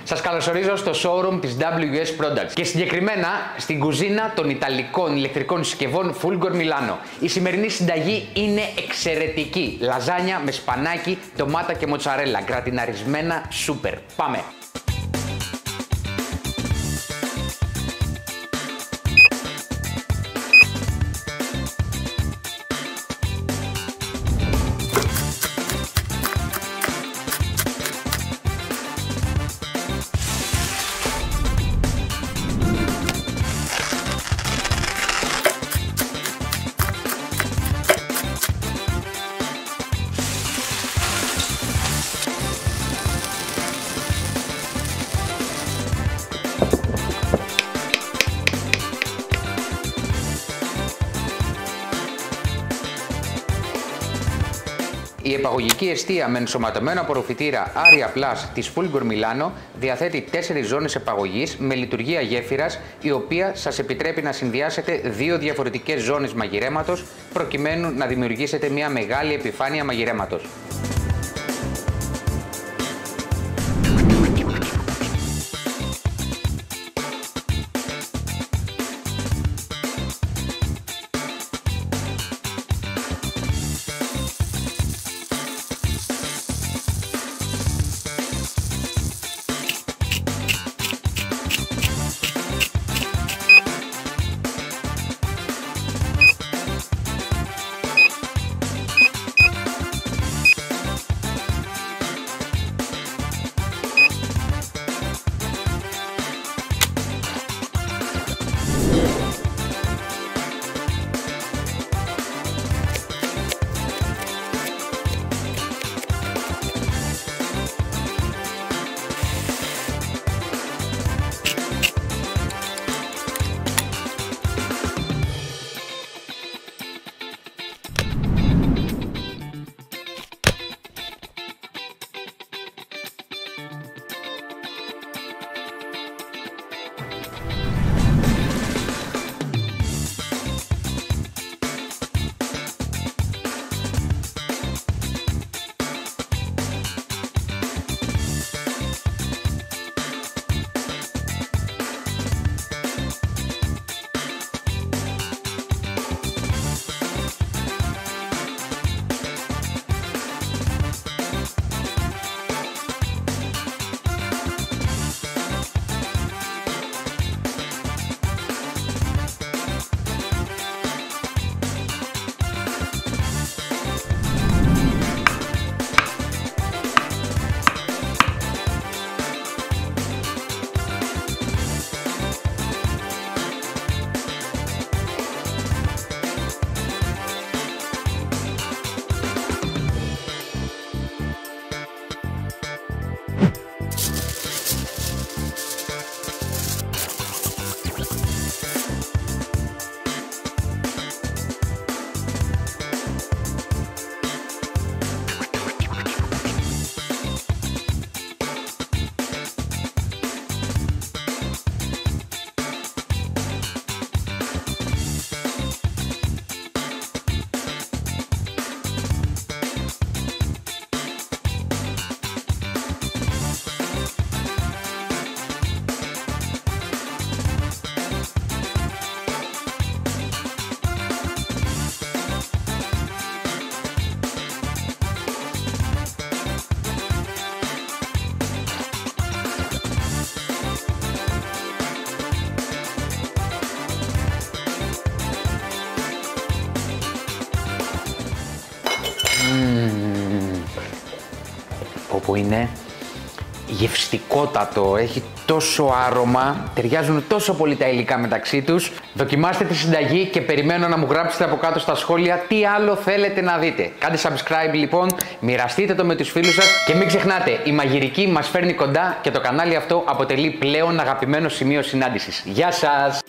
Σας καλωσορίζω στο showroom της WS Products και συγκεκριμένα στην κουζίνα των Ιταλικών ηλεκτρικών συσκευών Fulgor Milano. Η σημερινή συνταγή είναι εξαιρετική. Λαζάνια με σπανάκι, ντομάτα και μοτσαρέλα, γκρατιναρισμένα σούπερ. Πάμε! Η επαγωγική εστία με ενσωματωμένο απορροφητήρα Aria Plus της Fulgor Milano διαθέτει 4 ζώνες επαγωγής με λειτουργία γέφυρας, η οποία σας επιτρέπει να συνδυάσετε 2 διαφορετικές ζώνες μαγειρέματος προκειμένου να δημιουργήσετε μια μεγάλη επιφάνεια μαγειρέματος. Όπου είναι γευστικότατο, έχει τόσο άρωμα, ταιριάζουν τόσο πολύ τα υλικά μεταξύ τους. Δοκιμάστε τη συνταγή και περιμένω να μου γράψετε από κάτω στα σχόλια τι άλλο θέλετε να δείτε. Κάντε subscribe λοιπόν, μοιραστείτε το με τους φίλους σας και μην ξεχνάτε, η μαγειρική μας φέρνει κοντά και το κανάλι αυτό αποτελεί πλέον αγαπημένο σημείο συνάντησης. Γεια σας!